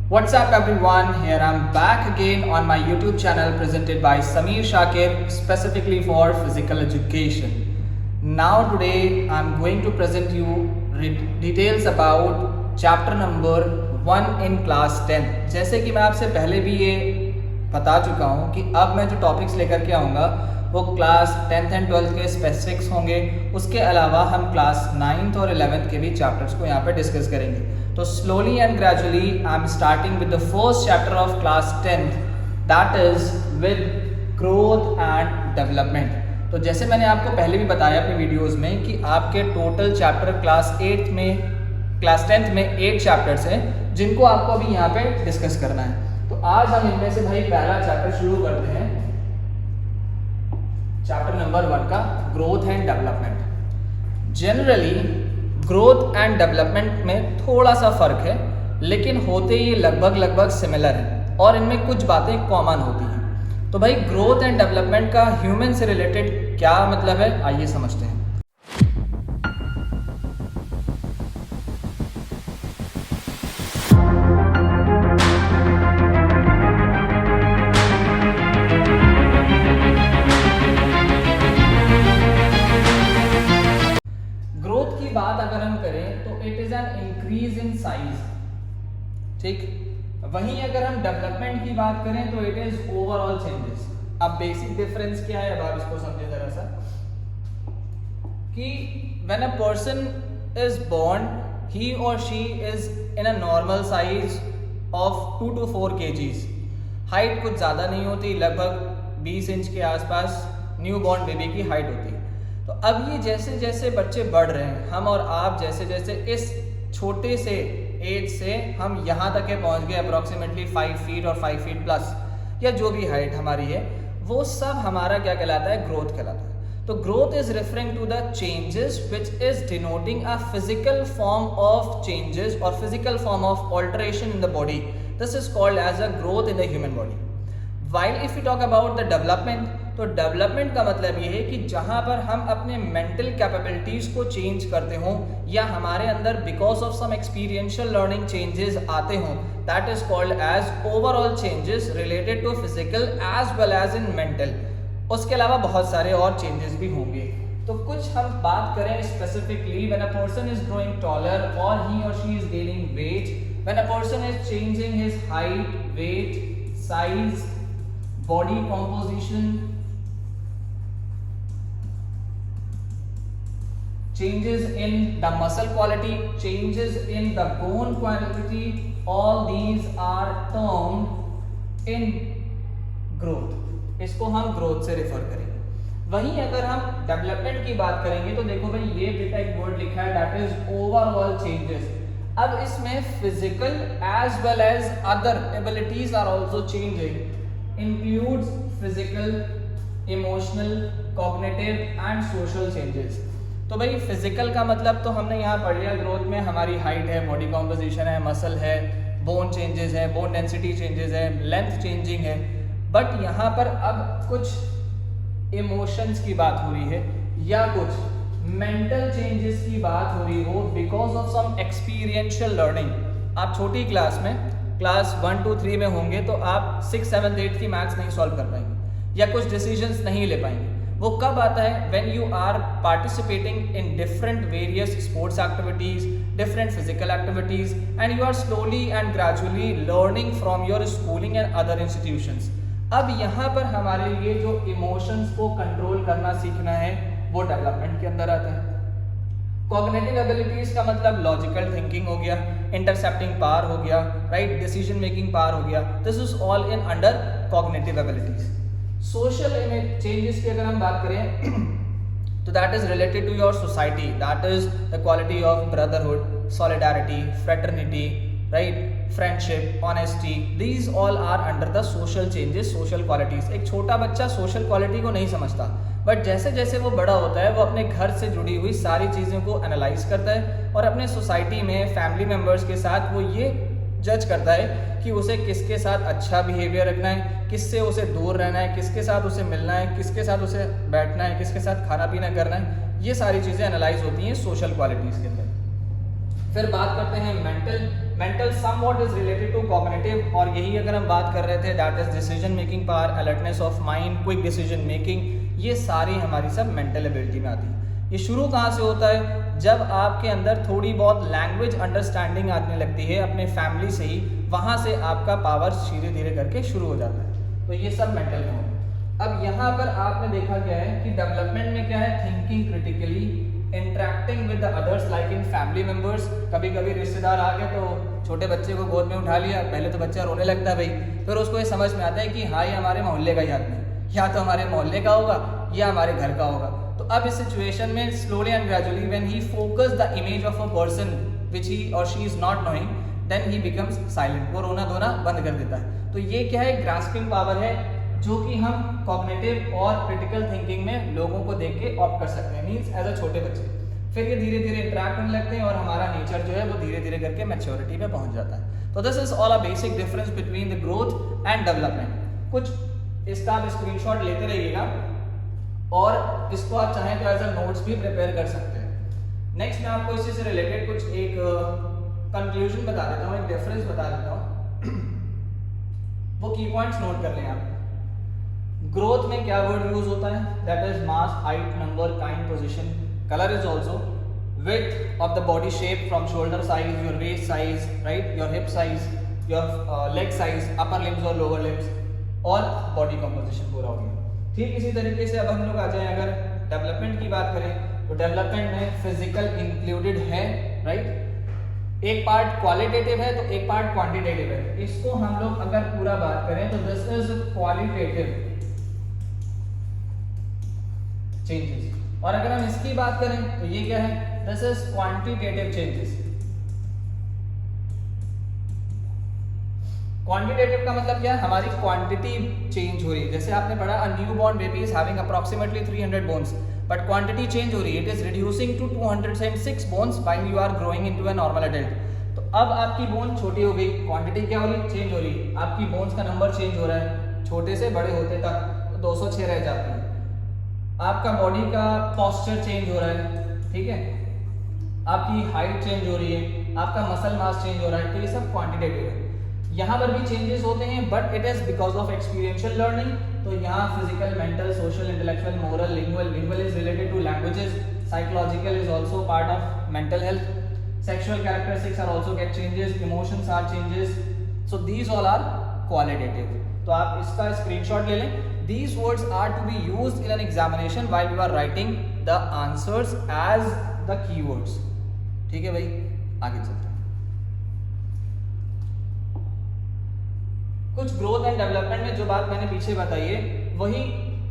What's up everyone, here I'm back again on my YouTube channel presented by Sameer Shakir specifically for physical education. Now today I'm going to present you details about chapter number 1 in class 10. जैसे कि मैं आपसे पहले भी ये बता चुका हूँ कि अब मैं जो टॉपिक्स लेकर के आऊँगा वो क्लास 10th एंड 12th के स्पेसिफिक्स होंगे. उसके अलावा हम क्लास 9th और 11th के भी चैप्टर्स को यहाँ पे डिस्कस करेंगे. तो slowly and gradually I'm starting with the first chapter of class 10th, that is with growth and development. तो जैसे मैंने आपको पहले भी बताया अपने वीडियोस में कि आपके टोटल चैप्टर क्लास 10th में 8 चैप्टर्स हैं जिनको आपको अभी यहाँ पे डिस्कस करना है. तो आज हम इनमें से भाई पहला चैप्टर शुरू करते हैं, चैप्टर नंबर 1 का growth and development. Generally growth and development में थोड़ा सा फर्क है, लेकिन होते ये लगभग सिमिलर है और इनमें कुछ बातें कॉमन होती हैं. तो भाई ग्रोथ एंड डेवलपमेंट का ह्यूमन से रिलेटेड क्या मतलब है, आइए समझते हैं. बात अगर हम करें तो it is an increase in size. ठीक, वहीं अगर हम डेवलपमेंट की बात करें तो इट इज ओवरऑल चेंजेस. अब बेसिक डिफरेंस क्या है, अब आप इसको समझे जरा सा कि when a person is born he और she is in a normal size of 2 to 4 kgs. Height कुछ ज़्यादा नहीं होती, लगभग 20 इंच के आसपास न्यू बॉर्न बेबी की हाइट होती है. तो अब ये जैसे जैसे बच्चे बढ़ रहे हैं, हम और आप जैसे जैसे इस छोटे से एज से हम यहाँ तक के पहुँच गए अप्रॉक्सीमेटली 5 फीट और 5 फीट प्लस या जो भी हाइट हमारी है, वो सब हमारा क्या कहलाता है, ग्रोथ कहलाता है. तो growth is referring to the changes which is denoting a physical form of changes और physical form of alteration in the body. This is called as a growth in the human body. While if you talk about the development, तो development का मतलब ये है कि जहाँ पर हम अपने मेंटल कैपेबिलिटीज़ को चेंज करते हों या हमारे अंदर because of some experiential learning changes आते हों, that is called as overall changes related to physical as well as in mental. उसके अलावा बहुत सारे और चेंजेस भी होंगे. तो कुछ हम बात करें specifically, when a person is growing taller और ही और she is gaining weight, when a person is changing his height, weight, size, body composition, changes in the muscle quality, changes in the bone quality, all these are termed in growth. इसको हम growth से refer करेंगे. वहीं अगर हम development की बात करेंगे तो देखो भाई ये बेटा एक वर्ड लिखा है, दैट इज ओवरऑल चेंजेस. अब इसमें physical as well as other abilities are also changing, includes physical, emotional, cognitive and social changes. तो भाई फिजिकल का मतलब तो हमने यहाँ पढ़ लिया, ग्रोथ में हमारी हाइट है, बॉडी कॉम्पोजिशन है, मसल है, बोन चेंजेस है, बोन डेंसिटी चेंजेस है, लेंथ चेंजिंग है. बट यहाँ पर अब कुछ इमोशंस की बात हो रही है या कुछ मेंटल चेंजेस की बात हो रही हो because of some experiential learning. आप छोटी क्लास में क्लास 1 to 3 में होंगे तो आप 6, 7, 8 की मैथ्स नहीं सॉल्व कर पाएंगे या कुछ डिसीजंस नहीं ले पाएंगे. वो कब आता है, when you are participating in different various sports activities, different physical activities, and you are slowly and gradually learning from your schooling and other institutions. अब यहाँ पर हमारे लिए जो इमोशंस को कंट्रोल करना सीखना है वो डेवलपमेंट के अंदर आता है. कॉग्निटिव एबिलिटीज का मतलब लॉजिकल थिंकिंग हो गया, इंटरसेप्टिंग पावर हो गया, राइट, डिसीजन मेकिंग पावर हो गया. This is all in under cognitive abilities. Social changes की अगर हम बात करें तो that is related to your society, that is the quality of brotherhood, solidarity, fraternity, right, friendship, honesty. These all are under the social changes, social qualities. एक छोटा बच्चा social quality को नहीं समझता, बट जैसे जैसे वो बड़ा होता है वो अपने घर से जुड़ी हुई सारी चीज़ों को एनालाइज करता है और अपने सोसाइटी में फैमिली मेम्बर्स के साथ वो ये जज करता है कि उसे किसके साथ अच्छा बिहेवियर रखना है, किससे उसे दूर रहना है, किसके साथ उसे मिलना है, किसके साथ उसे बैठना है, किसके साथ खाना पीना करना है. ये सारी चीज़ें एनालाइज होती हैं सोशल क्वालिटीज़ के अंदर. फिर बात करते हैं mental mental somewhat is related to cognitive, और यही अगर हम बात कर रहे थे that is decision making power, alertness of mind, quick decision making, ये सारी हमारी सब मेंटल एबिलिटी में आती है। ये शुरू कहाँ से होता है? जब आपके अंदर थोड़ी बहुत लैंग्वेज अंडरस्टैंडिंग आने लगती है अपने फैमिली से ही, वहाँ से आपका पावर धीरे धीरे करके शुरू हो जाता है। तो ये सब मेंटल में होगा। अब यहाँ पर आपने देखा क्या है कि डेवलपमेंट में क्या है, thinking critically, interacting with the others like in family members. कभी कभी रिश्तेदार आ गए तो छोटे बच्चे को गोद में उठा लिया, पहले तो बच्चा रोने लगता है भाई, फिर उसको ये समझ में आता है कि हाँ ये हमारे मोहल्ले का ही आदमी, या तो हमारे मोहल्ले का होगा या हमारे घर का होगा। तो अब इस सिचुएशन में slowly and gradually when he focus the image of a person which he और she is not knowing, then he becomes silent, वो रोना धोना बंद कर देता है। तो ये क्या है, ग्रास्पिंग पावर है, जो कि हम कॉग्निटिव और क्रिटिकल थिंकिंग में लोगों को देख के ऑप्ट कर सकते हैं, मीन्स एज अ छोटे बच्चे। फिर ये धीरे धीरे इंटरेक्ट होने लगते हैं और हमारा नेचर जो है वो धीरे धीरे करके मैच्योरिटी पे पहुंच जाता है। तो this is all a basic difference between the growth and development. कुछ इसका आप स्क्रीनशॉट लेते रहिएगा और इसको आप चाहें तो एज अ नोट्स भी प्रिपेयर कर सकते हैं। नेक्स्ट मैं आपको इसी से रिलेटेड कुछ एक कंक्लूजन बता देता हूँ, एक डिफरेंस बता देता हूँ। वो की पॉइंट्स नोट कर लें आप। ग्रोथ में क्या वर्ड यूज होता है? That is mass, height, number, kind, position. Colour is also width of the body shape from shoulder size, your waist size, right, your hip size, your leg size, upper limbs और lower limbs, और body composition पूरा हो गया। ठीक इसी तरीके से अब हम लोग आ जाएं अगर डेवलपमेंट की बात करें तो डेवलपमेंट में फिजिकल इंक्लूडेड है, राइट। एक पार्ट क्वालिटेटिव है तो एक पार्ट क्वांटिटेटिव है। इसको हम लोग अगर पूरा बात करें तो दिस इज क्वालिटेटिव चेंजेस, और अगर हम इसकी बात करें तो ये क्या है, this is quantitative changes. Quantitative का मतलब क्या है, हमारी क्वांटिटी चेंज हो रही है। जैसे आपने पढ़ा a new born baby is having approximately 300 bones, but quantity change हो रही है, it is reducing to 206 bones while you are growing into a normal adult. तो अब आपकी बोन छोटी हो गई, क्वांटिटी क्या हो रही है, चेंज हो रही है। आपकी बोन्स का नंबर चेंज हो रहा है, छोटे से बड़े होते तक 206 रह जाती है। आपका बॉडी का पोस्चर चेंज हो रहा है, ठीक है, आपकी हाइट चेंज हो रही है, आपका मसल मास चेंज हो रहा है। तो ये सब क्वांटिटेटिव है। यहाँ पर भी चेंजेस होते हैं but it is because of experiential learning. तो यहाँ physical, mental, social, intellectual, moral, lingual. Lingual is related to languages, psychological is also part of mental health, sexual characteristics are also get changes, emotions are changes. So these all are qualitative. तो आप इसका screenshot ले लें। These words are to be used in an examination while you are writing the answers as the keywords. ठीक है भाई, आगे चलते हैं। कुछ ग्रोथ एंड डेवलपमेंट में जो बात मैंने पीछे बताई है वही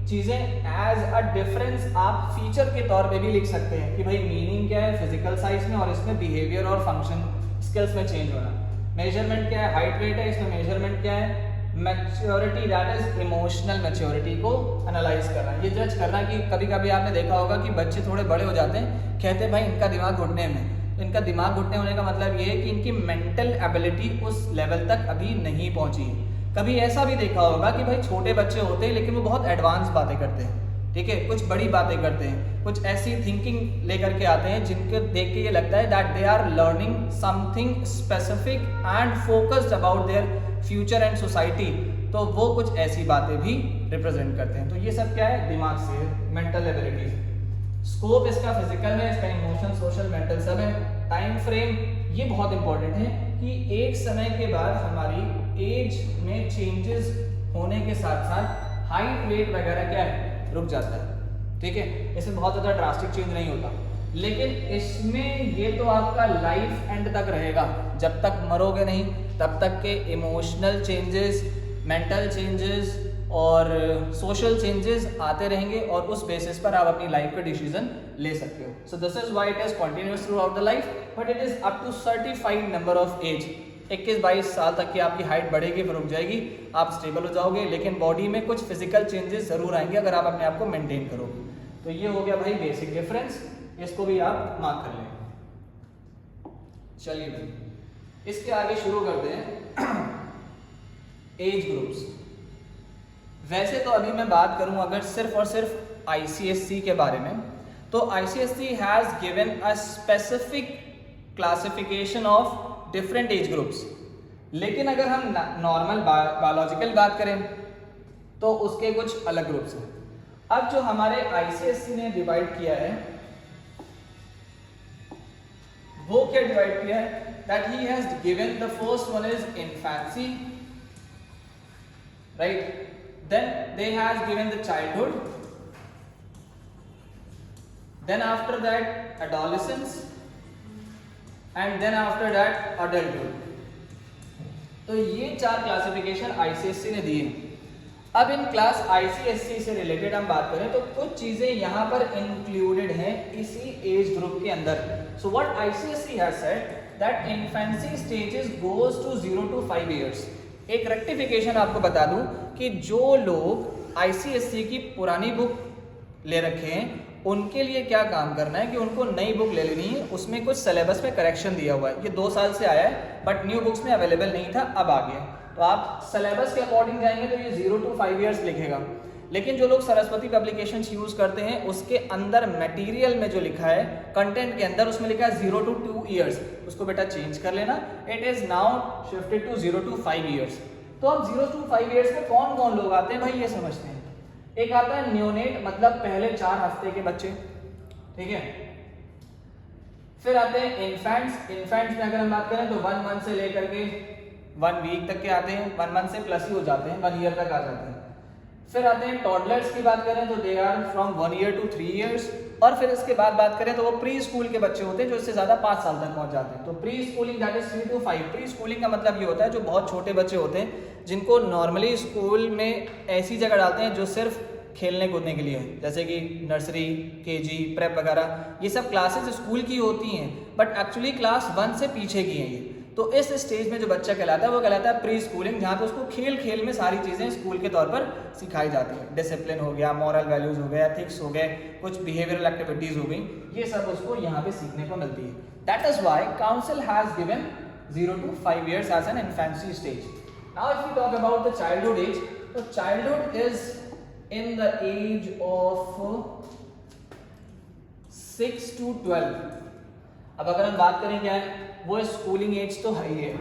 चीजें एज अ डिफरेंस आप फीचर के तौर पे भी लिख सकते हैं कि भाई मीनिंग क्या है फिजिकल साइज में और इसमें बिहेवियर और फंक्शन स्किल्स में चेंज होना। मेजरमेंट क्या है, हाइट रेट है, इसमें मेजरमेंट क्या है, maturity that is emotional maturity को एनालाइज करना, ये जज करना कि कभी कभी आपने देखा होगा कि बच्चे थोड़े बड़े हो जाते हैं, कहते हैं भाई इनका दिमाग घुटने में। तो इनका दिमाग घुटने होने का मतलब ये है कि इनकी मेंटल एबिलिटी उस लेवल तक अभी नहीं पहुंची है। कभी ऐसा भी देखा होगा कि भाई छोटे बच्चे होते हैं लेकिन वो बहुत एडवांस बातें करते हैं, ठीक है, कुछ बड़ी बातें करते हैं, कुछ ऐसी थिंकिंग लेकर के आते हैं जिनके देख के ये लगता है that they are learning something specific and focused about their future and society. तो वो कुछ ऐसी बातें भी रिप्रेजेंट करते हैं। तो ये सब क्या है, दिमाग से, मेंटल एबिलिटीज। स्कोप इसका फिजिकल में, इसका इमोशन, सोशल, मेंटल सब है। टाइम फ्रेम ये बहुत इंपॉर्टेंट है कि एक समय के बाद हमारी एज में चेंजेस होने के साथ साथ हाइट, वेट वगैरह क्या है, रुक जाता है, ठीक है, इसमें बहुत ज़्यादा ड्रास्टिक चेंज नहीं होता। लेकिन इसमें ये तो आपका लाइफ एंड तक रहेगा, जब तक मरोगे नहीं तब तक के इमोशनल चेंजेस, मेंटल चेंजेस और सोशल चेंजेस आते रहेंगे और उस बेसिस पर आप अपनी लाइफ का डिसीजन ले सकते हो। So this is why it is continuous throughout the life, but it is up to certified number of age. 21-22 साल तक की आपकी हाइट बढ़ेगी, फिर रुक जाएगी, आप स्टेबल हो जाओगे, लेकिन बॉडी में कुछ फिजिकल चेंजेस जरूर आएंगे अगर आप अपने आप को मेंटेन करोगे। तो ये हो गया भाई बेसिक डिफरेंस, इसको भी आप मार्क कर लें। चलिए भाई, इसके आगे शुरू करते हैं एज ग्रुप्स। वैसे तो अभी मैं बात करूं अगर सिर्फ और सिर्फ ICSE के बारे में, तो ICSE has given a specific classification of different age groups. लेकिन अगर हम नॉर्मल बायोलॉजिकल बात करें तो उसके कुछ अलग ग्रुप्स हैं। अब जो हमारे आईसीएससी ने डिवाइड किया है वो क्या डिवाइड किया है, that he has given the first one is infancy, right, then they has given the childhood, then after that adolescence, and then after that adulthood। तो ये 4 क्लासिफिकेशन आईसीएससी ने दिए। अब इन क्लास आईसीएससी से related हम बात करें तो कुछ चीजें यहाँ पर इंक्लूडेड हैं इसी एज ग्रुप के अंदर। So what ICSC has said that infancy stages goes to 0 to 5 years। एक रेक्टिफिकेशन आपको बता दूं कि जो लोग आईसीएससी की पुरानी बुक ले रखे हैं उनके लिए क्या काम करना है कि उनको नई बुक ले लेनी है, उसमें कुछ सिलेबस में करेक्शन दिया हुआ है। ये 2 साल से आया है बट न्यू बुक्स में अवेलेबल नहीं था, अब आ गया। तो आप सिलेबस के अकॉर्डिंग जाएंगे तो ये 0 to 5 years लिखेगा। लेकिन जो लोग सरस्वती पब्लिकेशंस यूज करते हैं उसके अंदर मटेरियल में जो लिखा है कंटेंट के अंदर उसमें लिखा है 0 to 2 years, उसको बेटा चेंज कर लेना। It is now shifted to 0 to 5 years। तो अब 0 to 5 years में कौन कौन लोग आते हैं भाई ये समझते हैं। एक आता है न्यूनेट, मतलब पहले 4 हफ्ते के बच्चे, ठीक है। फिर आते हैं इन्फेंट्स। इन्फेंट्स में अगर हम बात करें तो 1 month से लेकर के 1 week तक के आते हैं, 1 month से प्लस ही हो जाते हैं, 1 year तक आ जाते हैं। फिर आते हैं टॉडलर्स की बात करें तो they are from 1 year to 3 years। और फिर इसके बाद बात करें तो वो प्री स्कूल के बच्चे होते हैं जो इससे ज्यादा 5 साल तक पहुंच जाते हैं। तो pre schooling that is 3 to 5। Pre schooling का मतलब ये होता है जो बहुत छोटे बच्चे होते हैं जिनको नॉर्मली स्कूल में ऐसी जगह डालते हैं जो सिर्फ खेलने कूदने के लिए है, जैसे कि नर्सरी, केजी, प्रेप वगैरह, ये सब क्लासेस स्कूल की होती हैं बट एक्चुअली क्लास 1 से पीछे की हैं ये। तो इस स्टेज में जो बच्चा कहलाता है वो कहलाता है प्री स्कूलिंग, जहाँ पे उसको खेल खेल में सारी चीज़ें स्कूल के तौर पर सिखाई जाती हैं। डिसिप्लिन हो गया, मॉरल वैल्यूज हो गया, एथिक्स हो गए, कुछ बिहेवियरल एक्टिविटीज हो गई, ये सब उसको यहाँ पे सीखने को मिलती है। That is why council has given 0 to 5 years as an infancy stage. Now if we talk about the childhood age, तो childhood is in the age of 6 to 12। अब अगर हम बात करें क्या है, वो स्कूलिंग एज तो है ही है,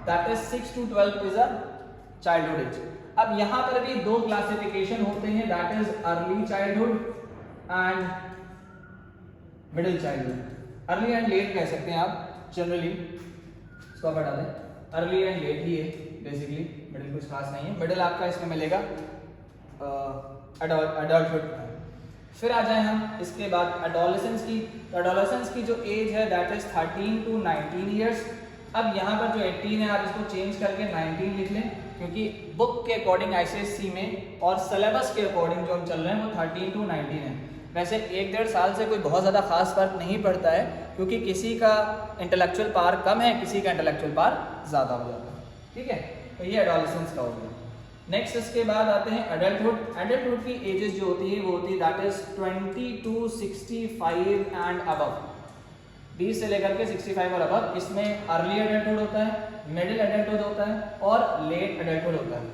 that is 6 to 12 is a childhood age. अब यहाँ पर भी 2 क्लासिफिकेशन होते हैं, that is early childhood and middle childhood. Early and late कह सकते हैं आप जनरली, इसको आप हटा दें, अर्ली एंड लेट ही है बेसिकली, मिडिल कुछ खास नहीं है। मिडिल आपका इसमें मिलेगा एडल्टहुड। फिर आ जाए हम इसके बाद एडोलेसेंस की। तो एडोलेसेंस की जो एज है दैट इज 13 to 19 years। अब यहाँ पर जो 18 है आप इसको चेंज करके 19 लिख लें, क्योंकि बुक के अकॉर्डिंग आईसीएससी में और सिलेबस के अकॉर्डिंग जो हम चल रहे हैं वो 13 to 19 है। वैसे 1-1.5 साल से कोई बहुत ज़्यादा खास फर्क नहीं पड़ता है, क्योंकि किसी का इंटेलेक्चुअल पावर कम है, किसी का इंटेलेक्चुअल पावर ज़्यादा हो जाता है, ठीक है। तो ये एडोलेसेंस का हो गया। नेक्स्ट इसके बाद आते हैं एडल्टहुड। एडल्टहुड की एजेस जो होती है वो होती है that is 20 to 65 and above, 20 से लेकर के 65 और अबव। इसमें अर्ली एडल्टहुड होता है, मिडिल एडल्टहुड होता है और लेट एडल्टहुड होता है।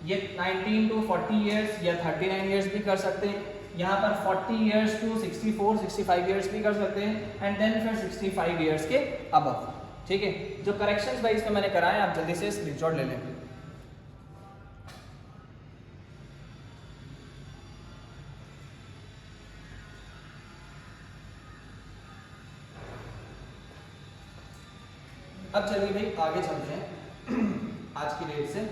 ये 19 to 40 years या 39 years भी कर सकते हैं। यहाँ पर 40 years to 64-65 years भी कर सकते हैं एंड देन फिर 65 years के अबव, ठीक है। जो करेक्शंस भाई इसमें मैंने कराए आप जल्दी से स्क्रीनशॉट ले लें। अब चलिए भाई आगे चलते हैं आज की डेट से।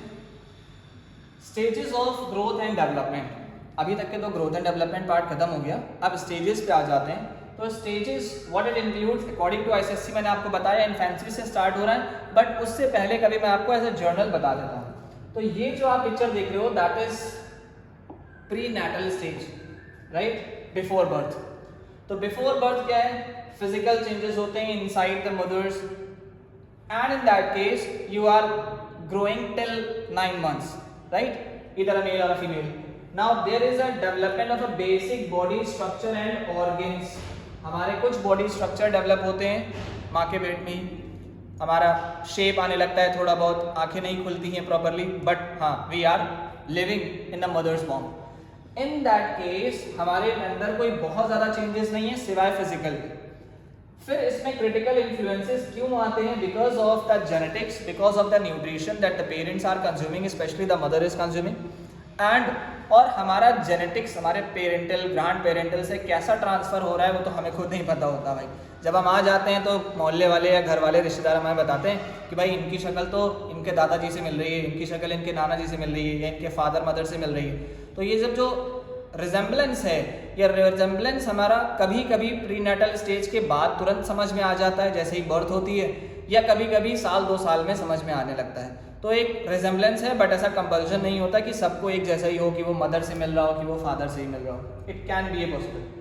Stages of growth and development. अभी तक के तो ग्रोथ एंड डेवलपमेंट पार्ट खत्म हो गया, अब स्टेजेस पे आ जाते हैं। तो stages what it includes according to ICSC, मैंने आपको बताया इन्फेंसी से स्टार्ट हो रहा है, बट उससे पहले कभी मैं आपको एज ए जर्नल बता देता हूँ। तो ये जो आप पिक्चर देख रहे हो that is prenatal stage, right, before birth. तो बिफोर बर्थ क्या है, फिजिकल चेंजेस होते हैं inside the mothers, and in that case you are growing till 9 months, right, either a male or a female. Now there is a development of a basic body structure and organs. हमारे कुछ body structure develop होते हैं माँ के पेट में ही, हमारा shape आने लगता है थोड़ा बहुत, आंखें नहीं खुलती हैं प्रॉपरली, बट हाँ we are living in the mothers वॉर्म। इन दैट केस हमारे अंदर कोई बहुत ज़्यादा चेंजेस नहीं है सिवाय फिजिकल। फिर इसमें क्रिटिकल इन्फ्लुएंसेस क्यों आते हैं? Because of the genetics, because of the nutrition that the parents are consuming, specially the mother is consuming, and और हमारा जेनेटिक्स हमारे पेरेंटल ग्रैंड पेरेंटल से कैसा ट्रांसफ़र हो रहा है वो तो हमें खुद नहीं पता होता भाई। जब हम आ जाते हैं तो मोहल्ले वाले या घर वाले रिश्तेदार हमें बताते हैं कि भाई इनकी शक्ल तो इनके दादाजी से मिल रही है, इनकी शक्ल इनके नाना जी से मिल रही है, या इनके फादर मदर से मिल रही है। तो ये जब जो रिजेम्बलेंस है, ये रिजेम्बलेंस हमारा कभी कभी प्रीनेटल स्टेज के बाद तुरंत समझ में आ जाता है जैसे ही बर्थ होती है, या कभी कभी साल 2 साल में समझ में आने लगता है। तो एक रिजेम्बलेंस है, बट ऐसा कंपल्शन नहीं होता कि सबको एक जैसा ही हो, कि वो मदर से मिल रहा हो कि वो फादर से ही मिल रहा हो। It can be a possible.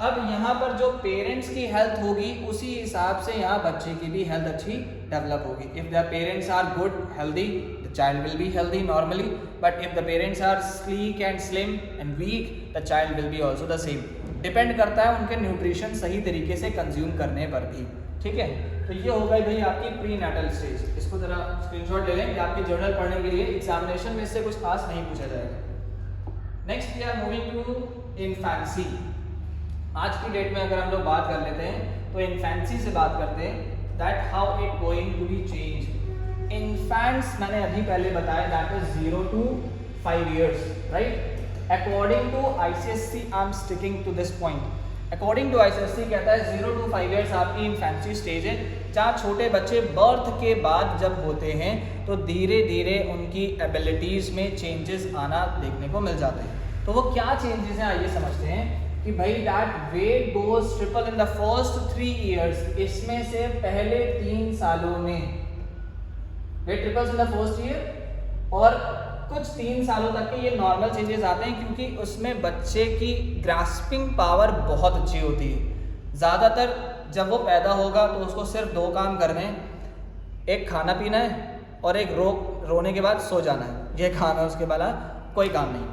अब यहाँ पर जो पेरेंट्स की हेल्थ होगी उसी हिसाब से यहाँ बच्चे की भी हेल्थ अच्छी डेवलप होगी। If the parents are good healthy, the child will be healthy normally, but if the parents are sleek and slim and weak, the child will be also the same. Depend करता है उनके nutrition सही तरीके से consume करने पर भी। ठीक है, तो ये हो गई भाई आपकी प्री नेटल स्टेज। इसको जरा स्क्रीनशॉट ले लें कि आपके जर्नल पढ़ने के लिए एग्जामिनेशन में इससे कुछ खास नहीं पूछा जाएगा। Next we are moving to infancy. आज की डेट में अगर हम लोग बात कर लेते हैं तो इन्फेंसी से बात करते हैं, that how it going to be change. Infants मैंने अभी पहले बताया that is 0 to 5 years, right. According to ICSE I am sticking to this point. According to ICSE कहता है 0 to 5 years आपकी इन्फेंसी स्टेज है, जहाँ छोटे बच्चे बर्थ के बाद जब होते हैं तो धीरे धीरे उनकी एबिलिटीज़ में चेंजेस आना देखने को मिल जाते हैं। तो वो क्या चेंजेस हैं आइए समझते हैं कि भाई that weight goes triple in the first 3 years। इसमें से पहले 3 सालों में weight triples in the first year, और कुछ 3 सालों तक के ये नॉर्मल चेंजेस आते हैं क्योंकि उसमें बच्चे की ग्रास्पिंग पावर बहुत अच्छी होती है। ज़्यादातर जब वो पैदा होगा तो उसको सिर्फ 2 काम करने हैं, एक खाना पीना है और एक रोने के बाद सो जाना है। ये काम है, उसके बाद कोई काम नहीं।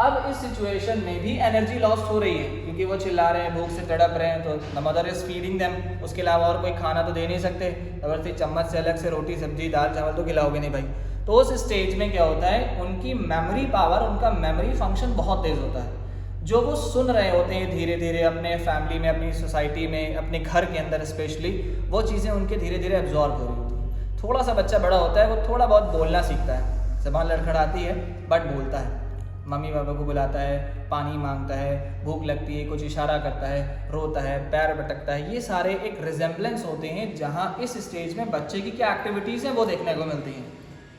अब इस सिचुएशन में भी एनर्जी लॉस हो रही है क्योंकि वो चिल्ला रहे हैं, भूख से तड़प रहे हैं, तो the mother is feeding them. उसके अलावा और कोई खाना तो दे नहीं सकते, अगर से चम्मच से अलग से रोटी सब्जी दाल चावल तो खिलाओगे नहीं भाई। तो उस स्टेज में क्या होता है, उनकी मेमोरी पावर, उनका मेमोरी फंक्शन बहुत तेज़ होता है। जो वो सुन रहे होते हैं धीरे धीरे अपने फैमिली में, अपनी सोसाइटी में, अपने घर के अंदर स्पेशली, वो चीज़ें उनके धीरे धीरे एब्जॉर्ब हो रही होती हैं। थोड़ा सा बच्चा बड़ा होता है, वो थोड़ा बहुत बोलना सीखता है, ज़बान लड़खड़ाती है बट बोलता है, मम्मी पापा को बुलाता है, पानी मांगता है, भूख लगती है, कुछ इशारा करता है, रोता है, पैर पटकता है। ये सारे एक रिजेम्बलेंस होते हैं जहाँ इस स्टेज में बच्चे की क्या एक्टिविटीज़ हैं वो देखने को मिलती हैं।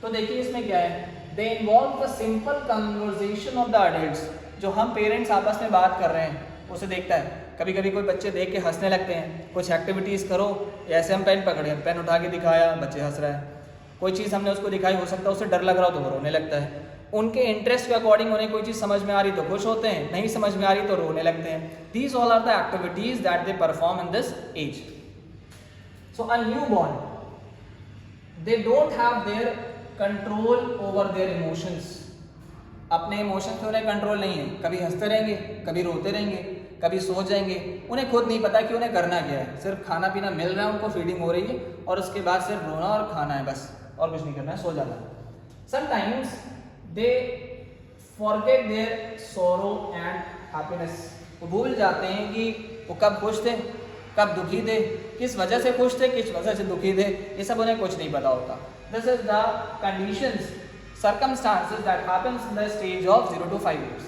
तो देखिए इसमें क्या है, they involve the simple conversation of the adults. जो हम पेरेंट्स आपस में बात कर रहे हैं उसे देखता है। कभी कभी कोई बच्चे देख के हंसने लगते हैं, कुछ एक्टिविटीज़ करो, ऐसे हम पेन पकड़े, पेन उठा के दिखाया, बच्चे हंस रहा है। कोई चीज़ हमने उसको दिखाई, हो सकता है उसे डर लग रहा हो तो वो रोने लगता है। उनके इंटरेस्ट के अकॉर्डिंग उन्हें कोई चीज़ समझ में आ रही तो खुश होते हैं, नहीं समझ में आ रही तो रोने लगते हैं। These all are the activities that they perform in this age. So a new born, they don't have their control over their emotions. अपने इमोशंस पे उन्हें कंट्रोल नहीं है, कभी हंसते रहेंगे, कभी रोते रहेंगे, कभी सो जाएंगे। उन्हें खुद नहीं पता कि उन्हें करना क्या है, सिर्फ खाना पीना मिल रहा है, उनको फीडिंग हो रही है और उसके बाद सिर्फ रोना और खाना है, बस और कुछ नहीं करना है, सो जाना है। Sometimes they forget their sorrow and happiness। वो भूल जाते हैं कि वो कब खुश थे, कब दुखी थे, किस वजह से खुश थे, किस वजह से दुखी थे, ये सब उन्हें कुछ नहीं पता होता। This is the conditions, circumstances that happens in the stage of 0 to 5 years।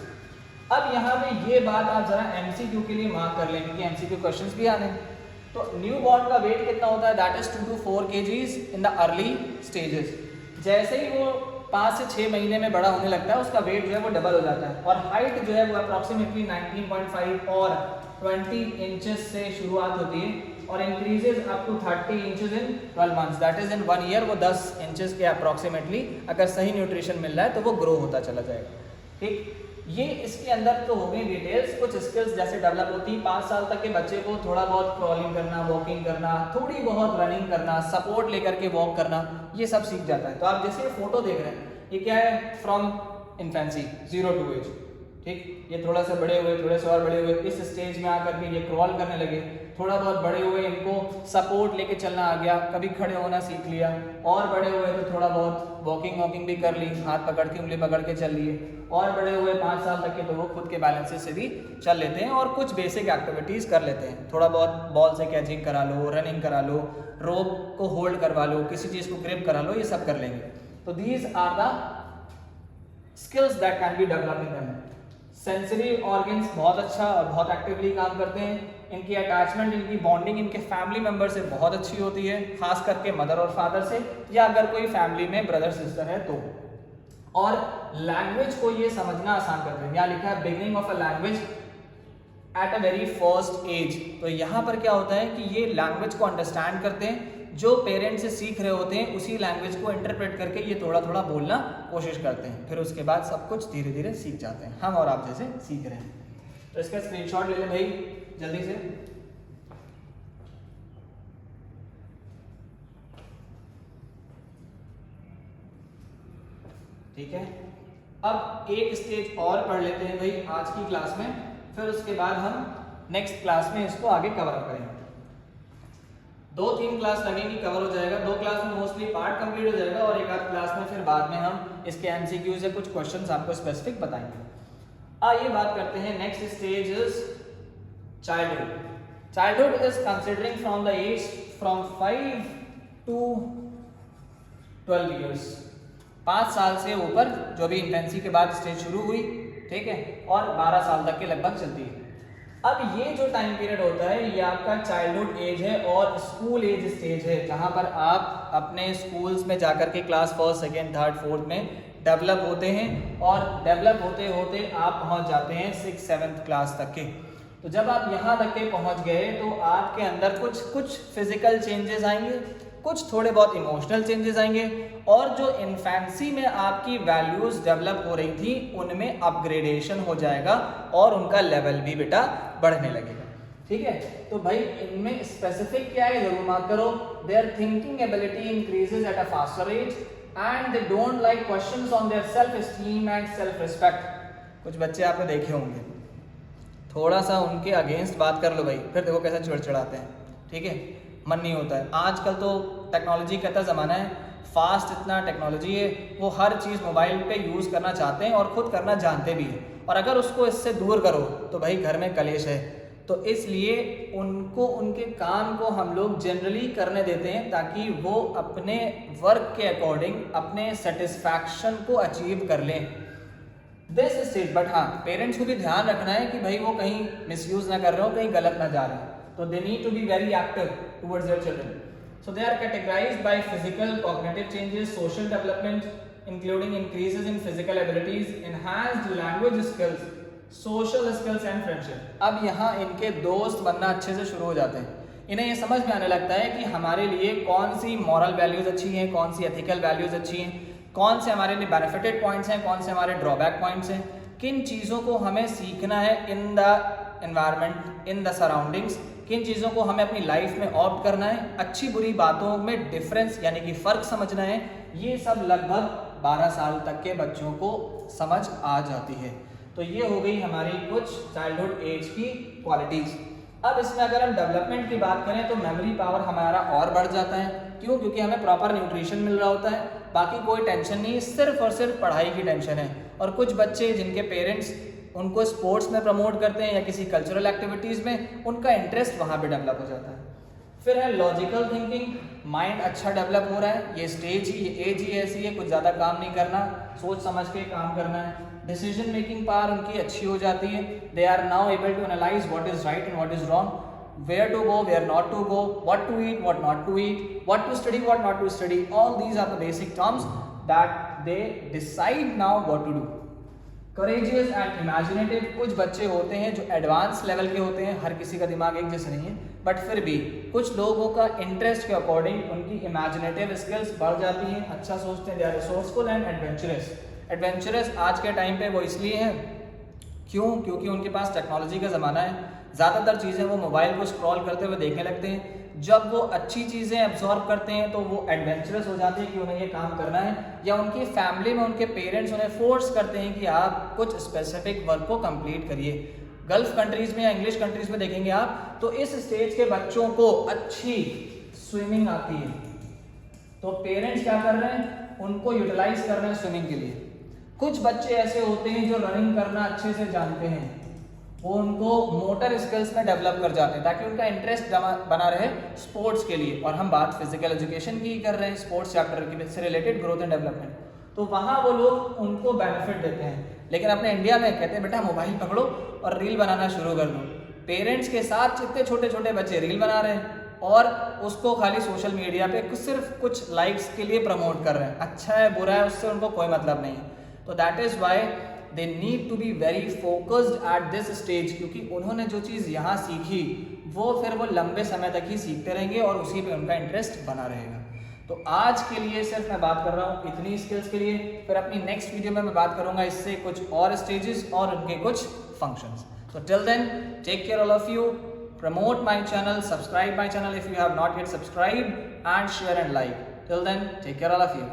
अब यहाँ पे ये बात आप जरा MCQ के लिए मार्क कर लें क्योंकि MCQ क्वेश्चंस भी आने। तो न्यू बॉर्न का वेट कितना होता है, that is 2 to 4 kgs in the early stages. जैसे ही वो 5 से 6 महीने में बड़ा होने लगता है उसका वेट जो है वो डबल हो जाता है और हाइट जो है वो अप्रॉक्सीमेटली 19.5 और 20 इंचेस से शुरुआत होती है और increases up to 30 inches in 12 months. That is in 1 year वो 10 इंचेस के अप्रॉक्सीमेटली अगर सही न्यूट्रिशन मिल रहा है तो वो ग्रो होता चला जाएगा। ठीक, ये इसके अंदर तो हो गई डिटेल्स। कुछ स्किल्स जैसे डेवलप होती है 5 साल तक के बच्चे को, थोड़ा बहुत क्रॉलिंग करना, वॉकिंग करना, थोड़ी बहुत रनिंग करना, सपोर्ट लेकर के वॉक करना, ये सब सीख जाता है। तो आप जैसे ये फोटो देख रहे हैं, ये क्या है, फ्रॉम इन्फेंसी 0 to एज। ठीक, ये थोड़ा सा बड़े हुए, थोड़े से और बड़े हुए, इस स्टेज में आकर के ये क्रॉल करने लगे, थोड़ा बहुत बड़े हुए इनको सपोर्ट लेके चलना आ गया, कभी खड़े होना सीख लिया, और बड़े हुए तो थोड़ा बहुत वॉकिंग भी कर ली, हाथ पकड़ के उंगली पकड़ के चल लिए, और बड़े हुए 5 साल तक के तो वो खुद के बैलेंसेस से भी चल लेते हैं और कुछ बेसिक एक्टिविटीज़ कर लेते हैं। थोड़ा बहुत बॉल से कैचिंग करा लो, रनिंग करा लो, रोप को होल्ड करवा लो, किसी चीज़ को ग्रिप करा लो, ये सब कर लेंगे। तो these are the skills that can be develop in them. Sensory organs बहुत अच्छा और बहुत एक्टिवली काम करते हैं। इनकी अटैचमेंट, इनकी बॉन्डिंग इनके फैमिली मेंबर से बहुत अच्छी होती है, खास करके मदर और फादर से, या अगर कोई फैमिली में ब्रदर सिस्टर है तो। और लैंग्वेज को ये समझना आसान करते हैं। यहाँ लिखा है beginning of a language at a very first age. तो यहाँ पर क्या होता है कि ये लैंग्वेज को अंडरस्टैंड करते हैं, जो पेरेंट्स से सीख रहे होते हैं उसी लैंग्वेज को इंटरप्रेट करके ये थोड़ा थोड़ा बोलना कोशिश करते हैं, फिर उसके बाद सब कुछ धीरे धीरे सीख जाते हैं, हम और आप जैसे सीख रहे हैं। तो इसका स्क्रीनशॉट ले लें भाई जल्दी से। ठीक है, अब एक स्टेज और पढ़ लेते हैं भाई आज की क्लास में, फिर उसके बाद हम नेक्स्ट क्लास में इसको आगे कवर करेंगे। 2-3 क्लास लगेंगी, कवर हो जाएगा। 2 क्लास में मोस्टली पार्ट कंप्लीट हो जाएगा और एक आध क्लास में फिर बाद में हम इसके एमसीक्यूज या कुछ क्वेश्चंस आपको स्पेसिफिक बताएंगे। आइए बात करते हैं next stage is childhood. Childhood is considering from the age from 5 to 12 years. 5 साल से ऊपर जो भी इंफेंसी के बाद स्टेज शुरू हुई, ठीक है, और 12 साल तक के लगभग चलती है। अब ये जो टाइम पीरियड होता है ये आपका चाइल्डहुड एज है और स्कूल एज स्टेज है, जहाँ पर आप अपने स्कूल्स में जाकर के class 1st, 2nd, 3rd, 4th में डेवलप होते हैं और डेवलप होते होते आप पहुँच जाते हैं 6th, 7th क्लास तक के। तो जब आप यहाँ तक के पहुँच गए तो आपके अंदर कुछ फिजिकल चेंजेस आएंगे, कुछ थोड़े बहुत इमोशनल चेंजेस आएंगे, और जो इन्फेंसी में आपकी वैल्यूज डेवलप हो रही थी उनमें अपग्रेडेशन हो जाएगा और उनका लेवल भी बेटा बढ़ने लगेगा। ठीक है, तो भाई इनमें स्पेसिफिक क्या है जरूर मार्क करो। Their thinking ability increases at a faster age and they don't like questions on their self esteem and self respect. कुछ बच्चे आपने देखे होंगे, थोड़ा सा उनके अगेंस्ट बात कर लो भाई, फिर देखो कैसे चिड़चिड़ाते हैं। ठीक है, मन नहीं होता है। आजकल तो टेक्नोलॉजी का इतना ज़माना है, फास्ट इतना टेक्नोलॉजी है, वो हर चीज़ मोबाइल पे यूज़ करना चाहते हैं और ख़ुद करना जानते भी हैं, और अगर उसको इससे दूर करो तो भाई घर में कलेश है। तो इसलिए उनको उनके काम को हम लोग जनरली करने देते हैं ताकि वो अपने वर्क के अकॉर्डिंग अपने सेटिस्फैक्शन को अचीव कर लें दिस स्टेज। बट हाँ, पेरेंट्स को भी ध्यान रखना है कि भाई वो कहीं मिसयूज़ ना कर रहे हो, कहीं गलत ना जा रहे हो। So they need to be very active towards their children. So they are categorized by physical, cognitive changes, social development, including increases in physical abilities, enhanced language skills, social skills and friendship. अब यहाँ इनके दोस्त बनना अच्छे से शुरू हो जाते हैं। इन्हें ये समझ में आने लगता है कि हमारे लिए कौन सी मॉरल वैल्यूज अच्छी हैं, कौन सी एथिकल वैल्यूज अच्छी हैं, कौन से हमारे लिए बेनिफिटेड पॉइंट्स हैं, कौन से हमारे ड्रॉबैक पॉइंट्स हैं, किन चीज़ों को हमें सीखना है in the environment, in the surroundings, किन चीज़ों को हमें अपनी लाइफ में ऑप्ट करना है, अच्छी बुरी बातों में डिफरेंस यानी कि फ़र्क समझना है। ये सब लगभग 12 साल तक के बच्चों को समझ आ जाती है। तो ये हो गई हमारी कुछ चाइल्डहुड एज की क्वालिटीज़। अब इसमें अगर हम डेवलपमेंट की बात करें तो मेमोरी पावर हमारा और बढ़ जाता है। क्यों? क्योंकि हमें प्रॉपर न्यूट्रिशन मिल रहा होता है, बाकी कोई टेंशन नहीं, सिर्फ और सिर्फ पढ़ाई की टेंशन है। और कुछ बच्चे जिनके पेरेंट्स उनको स्पोर्ट्स में प्रमोट करते हैं या किसी कल्चरल एक्टिविटीज़ में, उनका इंटरेस्ट वहाँ पे डेवलप हो जाता है। फिर है लॉजिकल थिंकिंग, माइंड अच्छा डेवलप हो रहा है। ये स्टेज ही, ये एज ही ऐसी है, कुछ ज़्यादा काम नहीं करना, सोच समझ के काम करना है। डिसीजन मेकिंग पावर उनकी अच्छी हो जाती है। They are now able to analyse what is right and what is wrong, where to go, where not to go, what to eat, what not to eat, what to study, what not to study. All these are the basic terms that they decide now what to do. Courageous and imaginative, कुछ बच्चे होते हैं जो advance level के होते हैं, हर किसी का दिमाग एक जैसे नहीं है, बट फिर भी कुछ लोगों का इंटरेस्ट के अकॉर्डिंग उनकी इमेजिनेटिव स्किल्स बढ़ जाती हैं, अच्छा सोचते हैं। They are resourceful and adventurous. Adventurous आज के टाइम पे वो इसलिए हैं, क्यों? क्योंकि उनके पास टेक्नोलॉजी का ज़माना है, ज़्यादातर चीज़ें वो मोबाइल को स्क्रॉल करते हुए देखने लगते हैं। जब वो अच्छी चीज़ें एब्जॉर्ब करते हैं तो वो एडवेंचरस हो जाते हैं कि उन्हें ये काम करना है, या उनकी फैमिली में उनके पेरेंट्स उन्हें फोर्स करते हैं कि आप कुछ स्पेसिफिक वर्क को कंप्लीट करिए। गल्फ कंट्रीज में या इंग्लिश कंट्रीज में देखेंगे आप, तो इस स्टेज के बच्चों को अच्छी स्विमिंग आती है, तो पेरेंट्स क्या कर रहे हैं, उनको यूटिलाइज कर रहे हैं स्विमिंग के लिए। कुछ बच्चे ऐसे होते हैं जो रनिंग करना अच्छे से जानते हैं, वो उनको मोटर स्किल्स में डेवलप कर जाते हैं ताकि उनका इंटरेस्ट बना रहे स्पोर्ट्स के लिए। और हम बात फिजिकल एजुकेशन की कर रहे हैं, स्पोर्ट्स चैप्टर की से रिलेटेड ग्रोथ एंड डेवलपमेंट, तो वहाँ वो लोग उनको बेनिफिट देते हैं। लेकिन अपने इंडिया में कहते हैं बेटा मोबाइल पकड़ो और रील बनाना शुरू कर दो। पेरेंट्स के साथ जितने छोटे छोटे बच्चे रील बना रहे हैं और उसको खाली सोशल मीडिया पे सिर्फ कुछ लाइक्स के लिए प्रमोट कर रहे हैं। अच्छा है बुरा है उससे उनको कोई मतलब नहीं है। तो that is why they need to be very focused at this stage, क्योंकि उन्होंने जो चीज़ यहाँ सीखी वो फिर वो लंबे समय तक ही सीखते रहेंगे और उसी पे उनका इंटरेस्ट बना रहेगा। तो आज के लिए सिर्फ मैं बात कर रहा हूँ इतनी स्किल्स के लिए, फिर अपनी नेक्स्ट वीडियो में मैं बात करूँगा इससे कुछ और स्टेजेस और उनके कुछ functions. So till then, take care all of you. Promote my channel, subscribe my channel if you have not yet subscribed, and share and like. Till then, take care all of you.